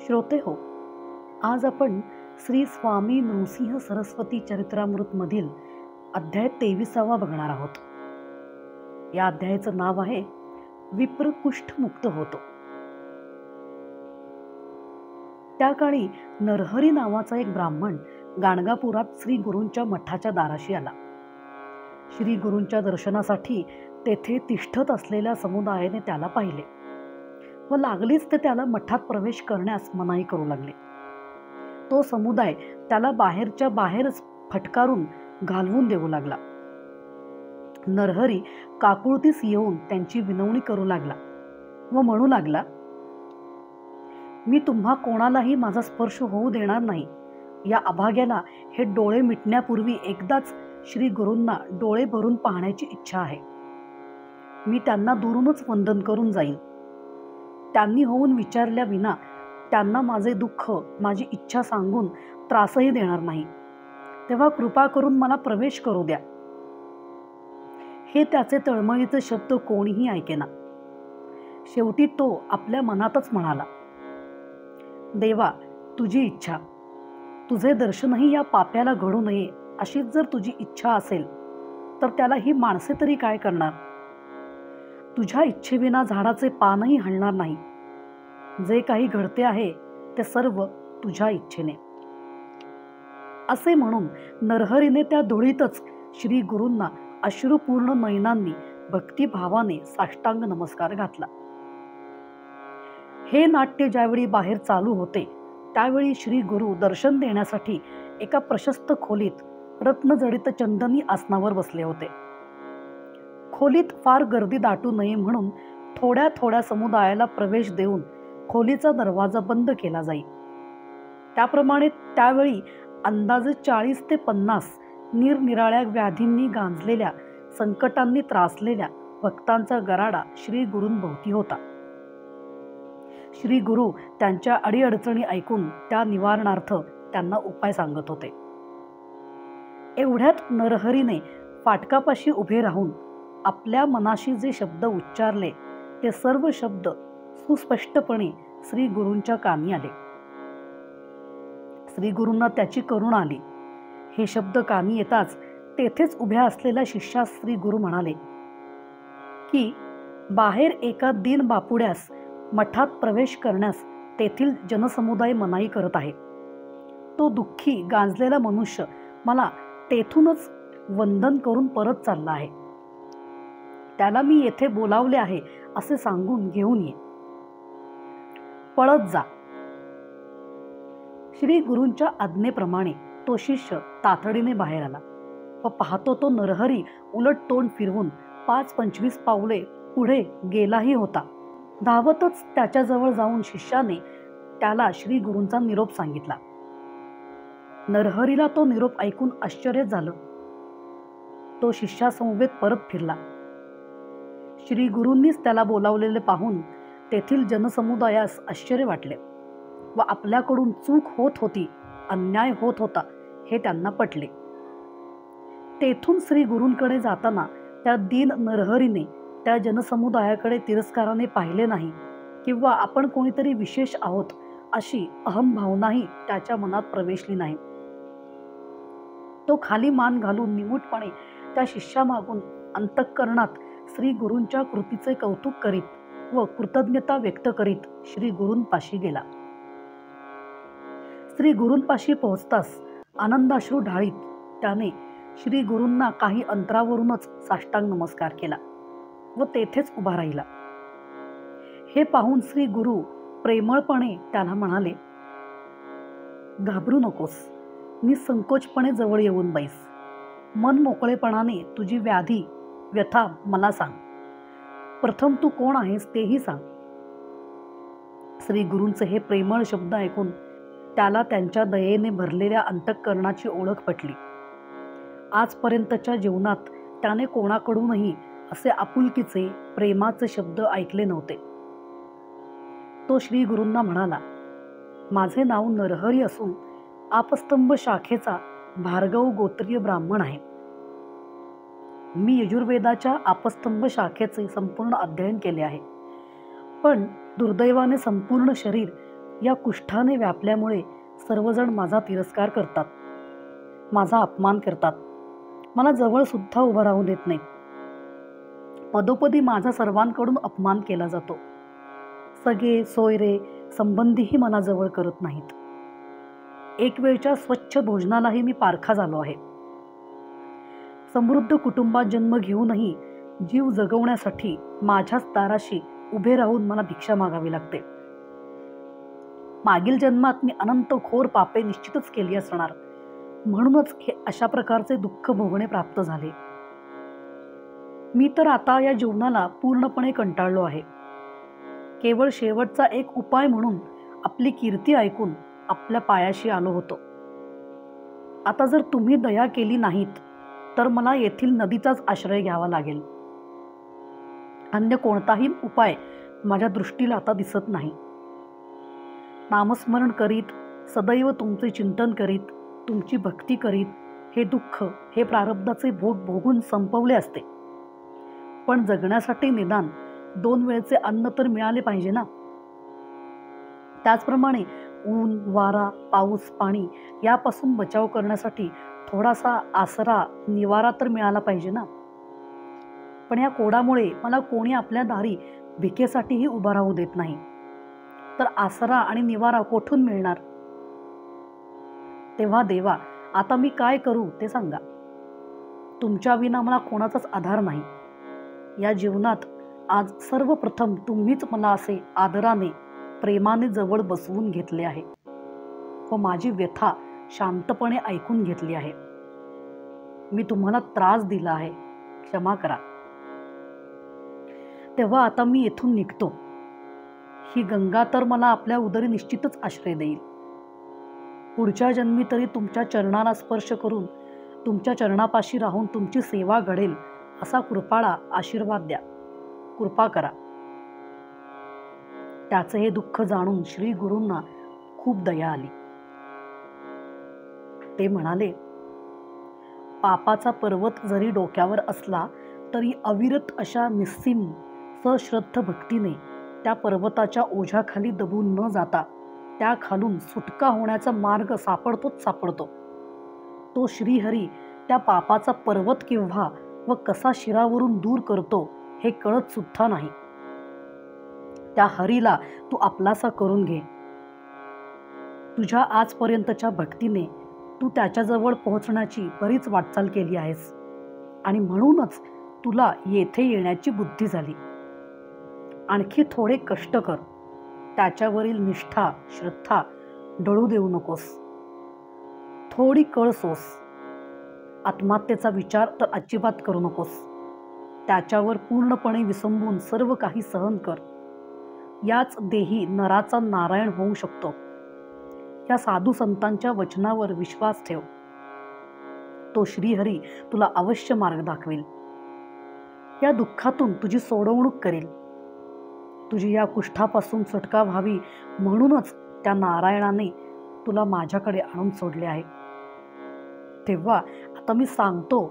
श्रोते हो, आज आपण श्री स्वामी नृसिंह सरस्वती चरित्रामृत मधील अध्याय 23वा बघणार आहोत. या अध्यायाचं नाव आहे विप्र कुष्ठ मुक्त होतो. त्या काळी नरहरी नावाचा एक ब्राह्मण गाणगापुरात श्री गुरूंच्या मठाच्या दाराशी आला. श्री गुरूंच्या दर्शनासाठी तेथे तिष्ठत असलेल्या समुदायाने त्याला पाहिले व लागलीच ते त्याला मठात प्रवेश करण्यास मनाई करू लागले. तो समुदाय त्याला बाहेरच्या बाहेरच फटकारून घालवून देऊ लागला. नरहरी काकुळतीस येऊन त्यांची विनवणी करू लागला व म्हणू लागला, मी तुम्हा कोणालाही माझा स्पर्श होऊ देणार नाही. या अभाग्याला हे डोळे मिटण्यापूर्वी एकदाच श्री गुरूंना डोळे भरून पाहण्याची इच्छा आहे. मी त्यांना दुरूनच वंदन करून जाईन. त्यांनी होऊन विचारल्या विना त्यांना माझे दुःख, माझी इच्छा सांगून त्रासही देणार नाही. तेव्हा कृपा करून मला प्रवेश करू द्या. हे त्याचे तळमळीचे शब्द कोणीही ऐकेना. शेवटी तो आपल्या मनातच म्हणाला, देवा, तुझी इच्छा, तुझे दर्शनही या पाप्याला घडू नये अशीच जर तुझी इच्छा असेल तर त्याला ही माणसे तरी काय करणार. तुझ्या इच्छेविना झाडाचे पानही हलणार नाही. जे काही घडते आहे ते सर्व तुझ्या इच्छेने. असे म्हणून नरहरीने त्या धुळीतच श्री गुरूंना अश्रुपूर्ण नयनांनी भक्तिभावाने साष्टांग नमस्कार घातला. हे नाट्य ज्यावेळी बाहेर चालू होते त्यावेळी श्री गुरु दर्शन देण्यासाठी एका प्रशस्त खोलीत रत्नजडित चंदनी आसनावर बसले होते. खोलीत फार गर्दी दाटू नये म्हणून थोड्या थोड्या समुदायाला प्रवेश देऊन खोलीचा दरवाजा बंद केला जाई. त्याप्रमाणे त्यावेळी अंदाजे 40 ते 50 निरनिराळ्या व्याधींनी गांजलेल्या, संकटांनी त्रासलेल्या भक्तांचा गराडा श्री गुरूंभोवती होता. श्री गुरु त्यांच्या अडीअडचणी ऐकून त्या निवारणार्थ त्यांना उपाय सांगत होते. एवढ्यात नरहरीने फाटकापाशी उभे राहून आपल्या मनाशी जे शब्द उच्चारले ते सर्व शब्द सुस्पष्टपणे श्री गुरूंच्या कानी आले. श्री गुरूंना त्याची करुणा आली. हे शब्द कानी येताच तेथेच उभ्या असलेल्या शिष्यास श्री गुरु म्हणाले की बाहेर एका दीन बापुड्यास मठात प्रवेश करण्यास तेथील जनसमुदाय मनाई करत आहे. तो दुःखी गांजलेला मनुष्य मला तेथूनच वंदन करून परत चालला आहे. त्याला मी येथे बोलावले आहे असे सांगून घेऊन ये. पळत जा. श्री गुरूंच्या आज्ञेप्रमाणे तो शिष्य तातडीने बाहेर आला व पाहतो तो नरहरी उलट तोंड फिरवून 5-25 पावले पुढे गेलाही होता. धावतच त्याच्याजवळ जाऊन शिष्याने त्याला श्री गुरूंचा निरोप सांगितला. नरहरीला तो निरोप ऐकून आश्चर्य झालं. तो शिष्यासमवेत परत फिरला. श्री गुरूंनीच त्याला बोलावलेले पाहून तेथील जनसमुदायास आश्चर्य वाटले व आपल्याकडून चूक होत होती, अन्याय होत होता हे त्यांना पटले. तेथून श्री गुरूंकडे जाताना त्या दीन नरहरीने त्या जनसमुदायाकडे तिरस्काराने पाहिले नाही किंवा आपण कोणीतरी विशेष आहोत अशी अहमभावनाही त्याच्या मनात प्रवेशली नाही. तो खाली मान घालून निमूटपणे त्या शिष्यामागून अंतःकरणात श्री गुरूंच्या कृतीचे कौतुक करीत व कृतज्ञता व्यक्त करीत श्री गुरूंपाशी गेला. श्री गुरूंपाशी पोहोचताच आनंदाश्रू ढाळीत त्याने श्री गुरूंना काही अंतरावरूनच साष्टांग नमस्कार केला व तेथेच उभा राहिला. हे पाहून श्री गुरु प्रेमळपणे त्याला म्हणाले, घाबरू नकोस. निसंकोचपणे जवळ येऊन बैस. मन मोकळेपणाने तुझी व्याधी, व्यथा मला सांग. प्रथम तू कोण आहेस तेही सांग. श्री गुरूंचे हे प्रेमळ शब्द ऐकून त्याला त्यांच्या दयेने भरलेल्या अंतःकरणाची ओळख पटली. आजपर्यंतच्या जीवनात त्याने कोणाकडूनही असे आपुलकीचे, प्रेमाचे शब्द ऐकले नव्हते. तो श्री गुरूंना म्हणाला, माझे नाव नरहरी असून आपस्तंभ शाखेचा भार्गव गोत्रीय ब्राह्मण आहे. मी यजुर्वेदाच्या आपस्तंभ शाखेचे संपूर्ण अध्ययन केले आहे. पण दुर्दैवाने संपूर्ण शरीर या कुष्ठाने व्यापल्यामुळे सर्वजण माझा तिरस्कार करतात, माझा अपमान करतात, मला जवळ सुद्धा उभं राहू देत नाहीत. पदोपदी माझा सर्वांकडून अपमान केला जातो. सगळे सोयरे संबंधीही मला जवळ करत नाहीत. एक वेळच्या स्वच्छ भोजनालाही मी पारखा झालो आहे. समृद्ध कुटुंबात जन्म घेऊनही जीव जगवण्यासाठी माझ्याच दाराशी उभे राहून मला भिक्षा मागावी लागते. मागील जन्मात मी अनंत घोर पापे निश्चितच केली असणार, म्हणूनच हे अशा प्रकारचे दुःख भोगणे प्राप्त झाले. मी तर आता या जीवनाला पूर्णपणे कंटाळलो आहे. केवळ शेवटचा एक उपाय म्हणून आपली कीर्ती ऐकून आपल्या पायाशी आलो होतो. आता जर तुम्ही दया केली नाहीत तर मला येथील नदीचाच आश्रय घ्यावा लागेल. अन्य कोणताही उपाय माझ्या दृष्टीला आता दिसत नाही. नामस्मरण करीत, सदैव तुमचे चिंतन करीत, तुमची भक्ती करीत हे दुःख, हे प्रारब्धाचे भोग भोगून संपवले असते. पण जगण्यासाठी निदान 2 वेळचे अन्न तर मिळाले पाहिजे ना. त्याचप्रमाणे ऊन, वारा, पाऊस, पाणी यापासून बचाव करण्यासाठी थोडासा आसरा, निवारा तर मिळाला पाहिजे ना. पण या कोडामुळे मला कोणी आपल्या दारी भिकेसाठीही उभा राहू देत नाही. तर आसरा आणि निवारा कोठून मिळणार? तेव्हा देवा, आता मी काय करू ते सांगा. तुमच्या विना मला कोणाचाच आधार नाही. या जीवनात आज सर्वप्रथम तुम्हीच मला असे आदराने, प्रेमाने जवळ बसवून घेतले आहे व माझी व्यथा शांतपणे ऐकून घेतली आहे. मी तुम्हाला त्रास दिला आहे, क्षमा करा. तेव्हा आता मी येथून निघतो. ही गंगा तर मला आपल्या उदरी निश्चितच आश्रय देईल. पुढच्या जन्मी तरी तुमच्या चरणाला स्पर्श करून, तुमच्या चरणापाशी राहून तुमची सेवा घडेल असा कृपाळा आशीर्वाद द्या. कृपा करा. त्याचे हे दुःख जाणून श्री गुरूंना खूप दया आली. ते म्हणाले, पापाचा पर्वत जरी डोक्यावर असला तरी अविरत अशा निस्सीम सश्रद्ध भक्तीने त्या पर्वताच्या ओझ्याखाली दबून न जाता त्या खालून सुटका होण्याचा मार्ग सापडतोच सापडतो. तो श्रीहरी त्या पापाचा पर्वत केव्हा व कसा शिरावरून दूर करतो हे कळत सुद्धा नाही. त्या हरीला तू आपलासा करून घे. तुझ्या आजपर्यंतच्या भक्तीने तू त्याच्याजवळ पोहोचण्याची बरीच वाटचाल केली आहेस आणि म्हणूनच तुला येथे येण्याची बुद्धी झाली. आणखी थोडे कष्ट कर. त्याच्यावरील निष्ठा, श्रद्धा डळू देऊ नकोस. थोडी कळ सोस. आत्महत्येचा विचार तर अजिबात करू नकोस. त्याच्यावर पूर्णपणे विसंबून सर्व काही सहन कर. याच देही नराचा नारायण होऊ शकतो. या साधू संतांच्या वचनावर विश्वास ठेव. तो श्रीहरी तुला अवश्य मार्ग दाखवेल. या दुःखातून तुझी सोडवणूक करेल. तुझी या कुष्ठापासून सुटका व्हावी म्हणूनच त्या नारायणाने तुला माझ्याकडे आणून सोडले आहे. तेव्हा आता मी सांगतो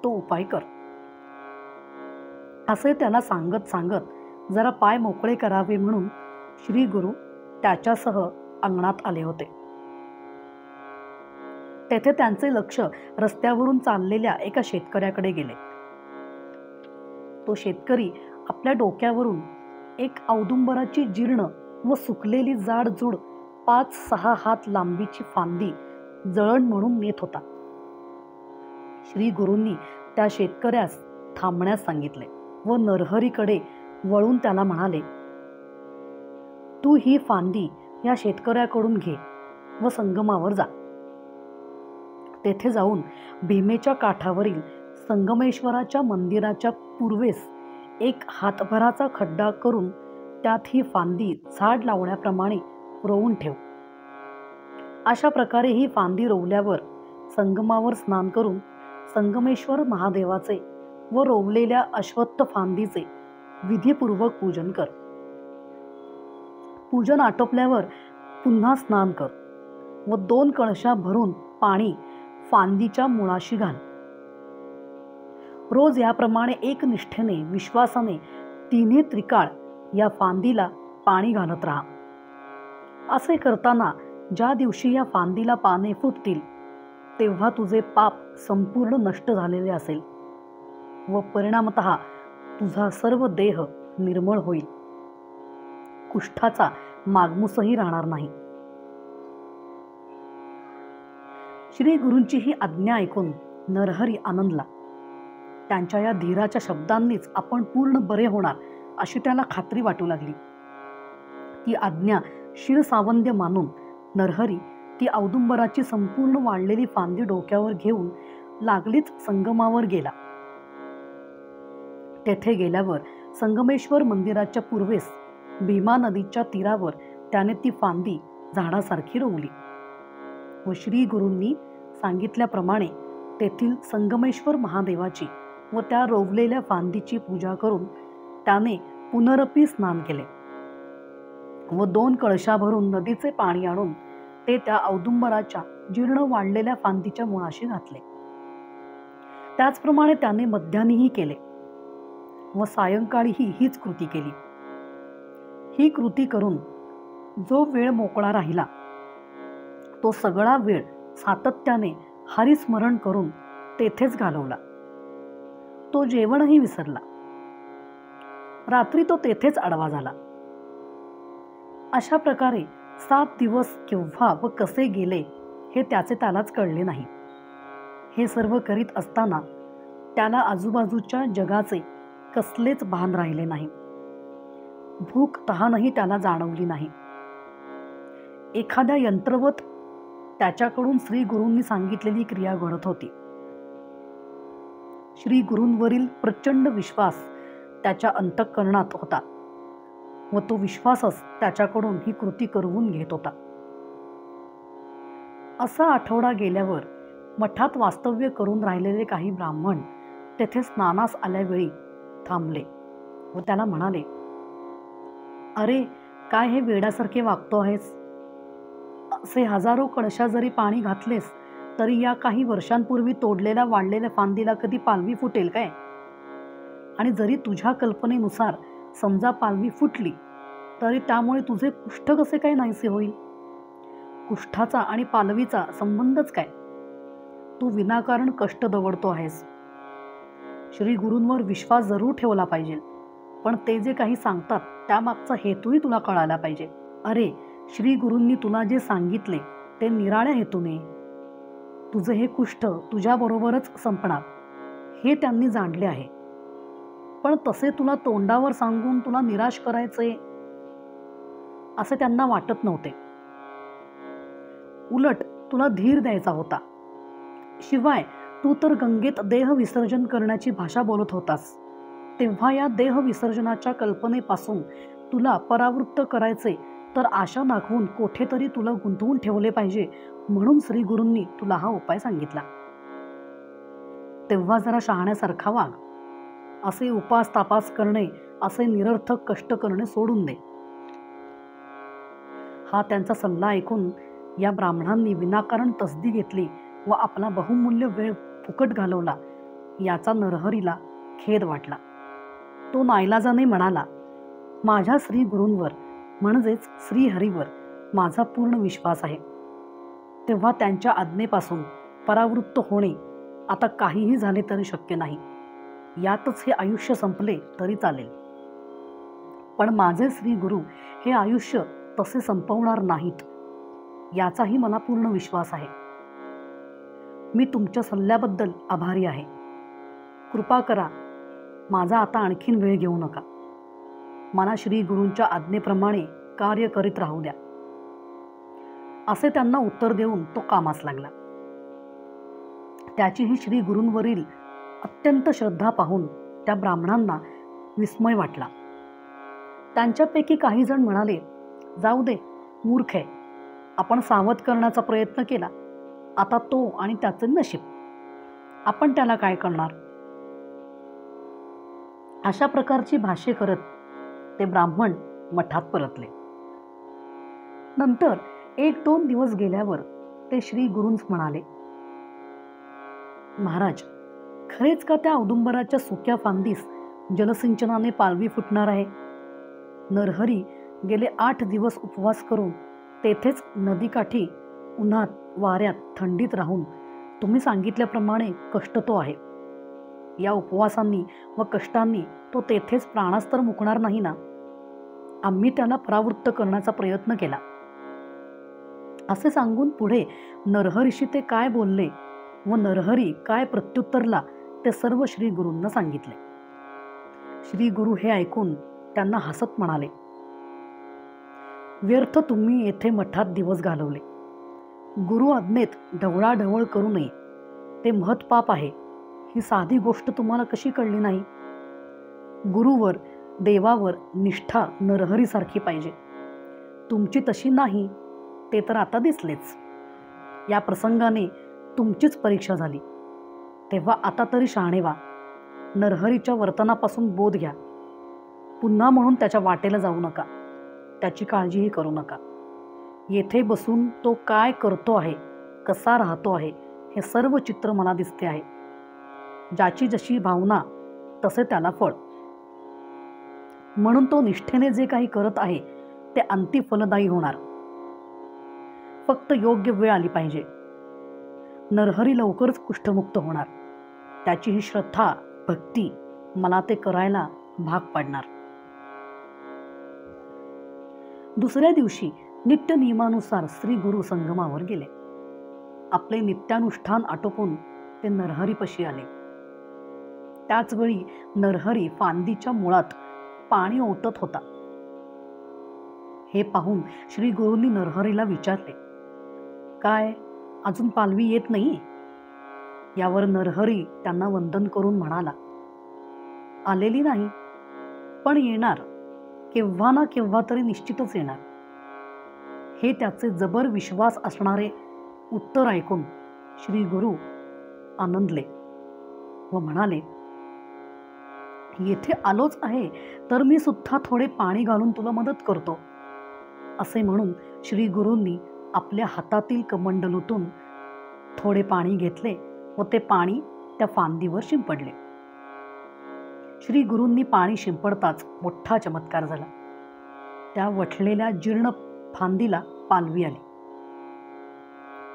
तो उपाय कर. असे त्याला सांगत सांगत जरा पाय मोकळे करावे म्हणून श्री गुरु त्याच्यासह अंगणात आले होते. तेथे त्यांचे लक्ष रस्त्यावरून चाललेल्या एका शेतकऱ्याकडे गेले. तो शेतकरी आपल्या डोक्यावरून एक औदुंबराची जीर्ण व सुकलेली जाडजूड 5-6 हात लांबीची फांदी जळण म्हणून नेत होता. श्री गुरूंनी त्या शेतकऱ्यास थांबण्यास सांगितले व नरहरीकडे वळून त्याला म्हणाले, तू ही फांदी या शेतकऱ्याकडून घे व संगमावर जा. तेथे जाऊन भीमेच्या काठावरील संगमेश्वराच्या मंदिराच्या पूर्वेस एक हातभराचा खड्डा करून त्यात ही फांदी झाड लावण्याप्रमाणे रोवून ठेव. अशा प्रकारे ही फांदी रोवल्यावर संगमावर स्नान करून संगमेश्वर महादेवाचे व रोवलेल्या अश्वत्थ फांदीचे विधीपूर्वक पूजन कर. पूजन आटोपल्यावर पुन्हा स्नान कर व 2 कळशा भरून पाणी फांदीच्या मुळाशी घाल. रोज याप्रमाणे एकनिष्ठेने, विश्वासाने 3 त्रिकाळ या फांदीला पाणी घालत राहा. असे करताना ज्या दिवशी या फांदीला पाने फुटतील तेव्हा तुझे पाप संपूर्ण नष्ट झालेले असेल व परिणामतः तुझा सर्व देह निर्मळ होईल. कुष्ठाचा मागमूसही राहणार नाही. श्री गुरूंची ही आज्ञा ऐकून नरहरी आनंदला. त्यांच्या या धीराच्या शब्दांनीच आपण पूर्ण बरे होणार अशी त्याला खात्री वाटू लागली. ती आज्ञा शिरसावंद्य मानून नरहरी ती औदुंबराची संपूर्ण वाढलेली फांदी डोक्यावर घेऊन लागलीच संगमावर गेला. तेथे गेल्यावर संगमेश्वर मंदिराच्या पूर्वेस भीमा नदीच्या तीरावर त्याने ती फांदी झाडासारखी रोवली व श्री गुरूंनी सांगितल्याप्रमाणे तेथील संगमेश्वर महादेवाची व त्या रोवलेल्या फांदीची पूजा करून त्याने पुनरपी स्नान केले व 2 कळशा भरून नदीचे पाणी आणून ते त्या औदुंबराच्या जीर्ण वाढलेल्या फांदीच्या मुळाशी घातले. त्याचप्रमाणे त्याने मध्यानीही केले व सायंकाळीही हीच कृती केली. ही कृती करून जो वेळ मोकळा राहिला तो सगळा वेळ सातत्याने हरिस्मरण करून तेथेच घालवला. तो जेवणही विसरला. रात्री तो तेथेच आडवा झाला. अशा प्रकारे 7 दिवस केव्हा व कसे गेले हे त्यालाच कळले नाही. हे सर्व करीत असताना त्याला आजूबाजूच्या जगाचे कसलेच भान राहिले नाही. भूक तहानही त्याला जाणवली नाही. एखाद्या यंत्रवत त्याच्याकडून श्री गुरूंनी सांगितलेली क्रिया घडत होती. श्री गुरूंवरील प्रचंड विश्वास त्याच्या अंतःकरणात होता व तो विश्वासच त्याच्याकडून ही कृती करवून घेत होता. असा आठवडा गेल्यावर मठात वास्तव्य करून राहिलेले काही ब्राह्मण तेथे स्नानास आल्यावेळी थांबले व त्याला म्हणाले, अरे काय हे वेड्यासारखे वागतो आहेस? असे हजारो कळशा जरी पाणी घातलेस तरी या काही वर्षांपूर्वी तोडलेल्या वाढलेल्या फांदीला कधी पालवी फुटेल काय? आणि जरी तुझ्या कल्पनेनुसार समजा पालवी फुटली तरी त्यामुळे तुझे कुष्ठ कसे काय नाहीसे होईल? कुष्ठाचा आणि पालवीचा संबंधच काय? तू विनाकारण कष्ट दवडतो आहेस. श्री गुरूंवर विश्वास जरूर ठेवला पाहिजे, पण ते जे काही सांगतात त्यामागचा हेतूही तुला कळायला पाहिजे. अरे श्री गुरूंनी तुला जे सांगितले ते निराळ्या हेतूने. तुझे हे कुष्ठ तुझ्याबरोबरच संपणार हे त्यांनी जाणले आहे, पण तसे तुला तोंडावर सांगून तुला निराश करायचे असे त्यांना वाटत नव्हते. उलट तुला धीर द्यायचा होता. शिवाय तू तर गंगेत देह विसर्जन करण्याची भाषा बोलत होतास, तेव्हा या देह विसर्जनाच्या कल्पनेपासून तुला परावृत्त करायचे तर आशा दाखवून कोठेतरी तुला गुंतवून ठेवले पाहिजे, म्हणून श्री गुरूंनी तुला हा उपाय सांगितला. तेव्हा जरा शहाण्यासारखा वाग. असे उपास तापास करणे, असे निरर्थक कष्ट करणे सोडून दे. हा त्यांचा सल्ला ऐकून या ब्राह्मणांनी विनाकारण तसदी घेतली व आपला बहुमूल्य वेळ फुकट घालवला याचा नरहरीला खेद वाटला. तो नाईलाजाने म्हणाला, माझ्या श्री गुरूंवर म्हणजेच श्रीहरीवर माझा पूर्ण विश्वास आहे. तेव्हा त्यांच्या आज्ञेपासून परावृत्त होणे आता काहीही झाले तरी शक्य नाही. यातच हे आयुष्य संपले तरी चालेल, पण माझे श्री गुरु हे आयुष्य तसे संपवणार नाहीत याचाही मला पूर्ण विश्वास आहे. मी तुमच्या सल्ल्याबद्दल आभारी आहे. कृपा करा, माझा आता आणखीन वेळ घेऊ नका. मला श्री गुरूंच्या आज्ञेप्रमाणे कार्य करीत राहू द्या. असे त्यांना उत्तर देऊन तो कामास लागला. त्याचीही श्री गुरूंवरील अत्यंत श्रद्धा पाहून त्या ब्राह्मणांना विस्मय वाटला. त्यांच्यापैकी काही जण म्हणाले, जाऊ दे, मूर्ख आहे. आपण सावध करण्याचा प्रयत्न केला, आता तो आणि त्याचे नशीब, आपण त्याला काय करणार? अशा प्रकारची भाष्ये करत ते ब्राह्मण मठात परतले. नंतर 1-2 दिवस गेल्यावर ते श्री गुरूंस म्हणाले, महाराज, खरेच का त्या औदुंबराच्या सुक्या फांदीस जलसिंचनाने पालवी फुटणार आहे? नरहरी गेले 8 दिवस उपवास करून तेथेच नदीकाठी उन्हात वाऱ्यात थंडीत राहून तुम्ही सांगितल्याप्रमाणे कष्ट तो आहे. या उपवासांनी व कष्टांनी तो तेथेच प्राणास तर मुकणार नाही ना. आम्ही त्याला परावृत्त करण्याचा प्रयत्न केला. असे सांगून पुढे नरहरीशी ते काय बोलले व नरहरी काय प्रत्युत्तरला ते सर्व श्री गुरूंना सांगितले. श्री गुरु हे ऐकून त्यांना हसत म्हणाले, व्यर्थ तुम्ही येथे मठात दिवस घालवले. गुरु आज्ञेत ढवळाढवळ करू नये, ते महत्पाप आहे. ही साधी गोष्ट तुम्हाला कशी कळली नाही? गुरुवर देवावर निष्ठा नरहरीसारखी पाहिजे. तुमची तशी नाही ते तर आता दिसलेच. या प्रसंगाने तुमचीच परीक्षा झाली. तेव्हा आता तरी शहाणे व्हा. नरहरीच्या वर्तनापासून बोध घ्या. पुन्हा म्हणून त्याच्या वाटेला जाऊ नका. त्याची काळजीही करू नका. येथे बसून तो काय करतो आहे, कसा राहतो आहे, हे सर्व चित्र मला दिसते आहे. ज्याची जशी भावना तसे त्याला फळ. म्हणून तो निष्ठेने जे काही करत आहे ते अंती फलदायी होणार. फक्त योग्य वेळ आली पाहिजे. नरहरी लवकरच कुष्ठमुक्त होणार. त्याची ही श्रद्धा भक्ती मला ते करायला भाग पाडणार. दुसऱ्या दिवशी नित्य नियमानुसार श्री गुरु संगमावर गेले. आपले नित्यानुष्ठान आटोपून ते नरहरीपाशी आले. त्याचवेळी नरहरी फांदीच्या मुळात पाणी ओतत होता. हे पाहून श्री गुरूंनी नरहरीला विचारले, काय अजून पालवी येत नाही? यावर नरहरी त्यांना वंदन करून म्हणाला, आलेली नाही, पण येणार. केव्हा ना केव्हा तरी निश्चितच येणार. हे त्याचे जबर विश्वास असणारे उत्तर ऐकून श्री गुरु आनंदले व म्हणाले, येथे आलोच आहे तर मी सुद्धा थोडे पाणी घालून तुला मदत करतो. असे म्हणून श्री गुरूंनी आपल्या हातातील कमंडलूतून थोडे पाणी घेतले व ते पाणी त्या फांदीवर शिंपडले. श्री गुरूंनी पाणी शिंपडताच मोठा चमत्कार झाला. त्या वठलेल्या जीर्ण फांदीला पालवी आली.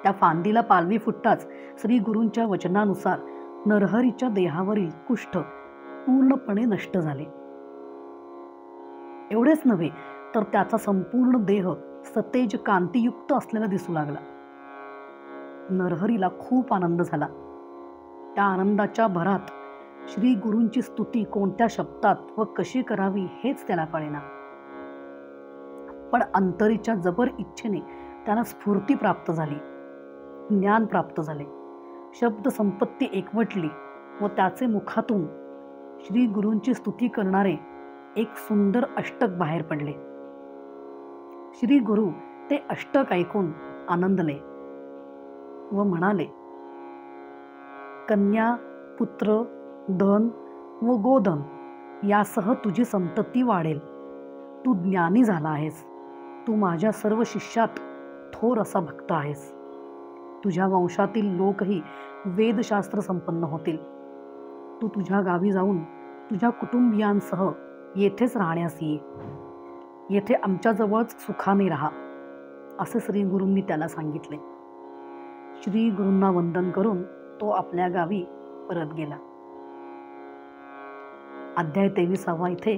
त्या फांदीला पालवी फुटताच श्री गुरूंच्या वचनानुसार नरहरीच्या देहावरील कुष्ठ पूर्णपणे नष्ट झाले. एवढेच नव्हे तर त्याचा संपूर्ण देह सतेज कांतीयुक्त असलेला दिसू लागला. नरहरीला खूप आनंद झाला. त्या आनंदाच्या भरात श्री गुरूंची स्तुती कोणत्या शब्दात व कशी करावी हेच त्याला कळेना. पण अंतरीच्या जबर इच्छेने त्याला स्फूर्ती प्राप्त झाली, ज्ञान प्राप्त झाले. शब्द संपत्ती एकवटली व त्याचे मुखातून श्री गुरूंची स्तुती करणारे एक सुंदर अष्टक बाहेर पडले. श्री गुरु ते अष्टक ऐकून आनंदले व म्हणाले, कन्या, पुत्र, धन व गोधन यासह तुझी संतती वाढेल. तू ज्ञानी झाला आहेस. तू माझ्या सर्व शिष्यात थोर असा भक्त आहेस. तुझ्या वंशातील लोकही वेदशास्त्र संपन्न होतील. तू तुझ्या गावी जाऊन तुझ्या कुटुंबियांसह येथेच राहण्यास ये. येथे आमच्याजवळच सुखाने राहा, असे श्री गुरूंनी त्याला सांगितले. श्री गुरूंना वंदन करून तो आपल्या गावी परत गेला. अध्याय 23 इथे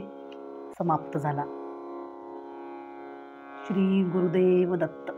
समाप्त झाला. श्री गुरुदेव दत्त.